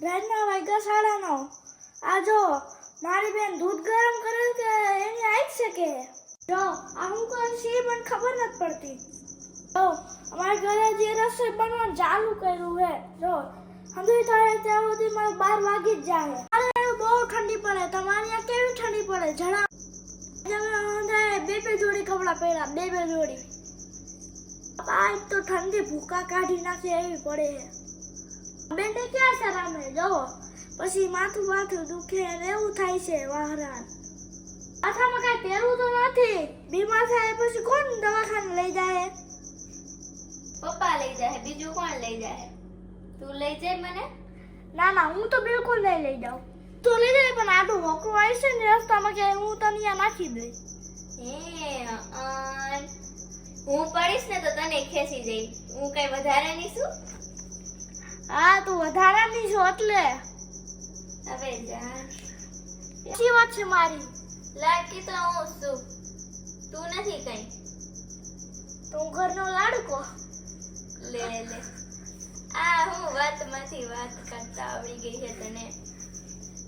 રાતના વાગ્યા 9:30 આ જો મારી બેન દૂધ ગરમ કરે કે એની આઈક છે કે જો આ હું કોણ છે પણ ખબર નથી પડતી તો અમારા ઘરે જે રસોઈ બનવાનું ચાલુ કર્યું હે જો હંધી થાય ત્યાં સુધી મારે 12 વાગી જ જાય અરે બહુ ઠંડી પડે તમારે ત્યાં કેવી ઠંડી પડે જણા બે જોડી કપડા પહેર્યા બે જોડી આજ તો ઠંડી ભૂકા કાઢી નાખે એવી પડે છે બેને ક્યાં છે રામે જો પછી માથું દુખે ને એવું થાય છે વાહરાન માથામાં કાંઈ પહેરવું તો નથી બીમાર થાય પછી કોણ દવાખાને લઈ જાય પપ્પા લઈ જાય બીજું કોણ લઈ જાય તું લઈ જાય મને ના હું તો બિલકુલ નહીં લઈ જાઉં તું લઈ જાય પણ આડું હોકું આવી છે ને રસ્તામાં કે હું તને અહીંયા નાખી દઈશ હું પડીશ ને તો તને ખેંચી જઈ હું કઈ વધારે નહીં છું હા તું વધારાની છો એટલે હવે જા સાચી વાત છે મારી લાડકી તો હું છું તું નથી કઈ તું ઘરનો લાડકો લે આ હું વાતમાંથી વાત કરતા આવડી ગઈ છે તને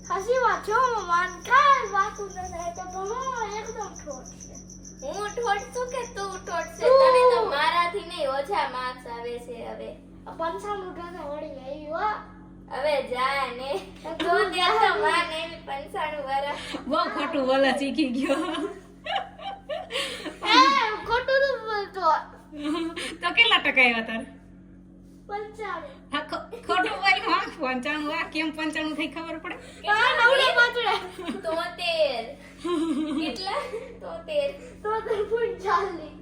સાચી વાત છે મમ્મા કાંઈ વાતું ન થાય તો ભણો એકદમ ઠોઠ છે હું ઠોઠ છું કે તું ઠોઠ છે તને તો મારાથી નહીં ઓછા માર્ક્સ આવે છે હવે 55 ટકા વળી આવી હો હવે જા ને તું ત્યાં તો માને 55 વાળા બહુ ખોટું બોલા શીખી ગયો એ ખોટું તો બોલતો તો કેટલા ટકા આવ્યા તારે 55 હા ખોટું બોલ્યું હા 95 આ કેમ 95 થઈ ખબર પડે આ નવડે પાછળે 73 કેટલા 73 તો પણ ચાલી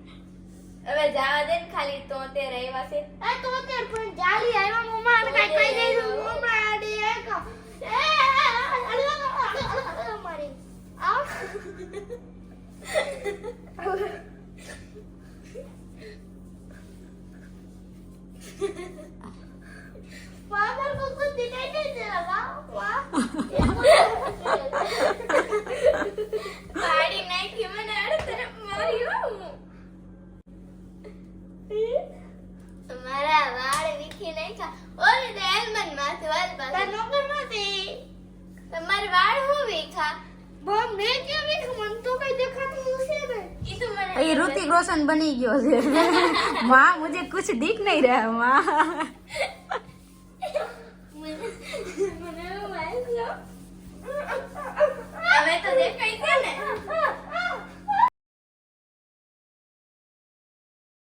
હવે જવા દે ને ખાલી 73 આવ્યા છે એ તો પણ ચાલી આવ્યા મમ્મા અને કઈ કહી દે મમ્મા આડી એક મારી આ पागल को कुछ दिखाई नहीं दे रहा वाह પાડી નાખી મને આડે તરફ માર્યો મારા વાળ વીખી નાખ્યા ઓરે દેલ મન માથે વાળ પાસે તાર નંબર નથી તમારા વાળ હું વીખા બમ મેં ક્યાં વીખ મન તો કઈ દેખાતું નથી ને ઈ તો મને ये ऋतिक रोशन बनी गयो છે माँ मुझे कुछ दिख नहीं रहा माँ મને માર્યો હવે તો દેખાય છે ને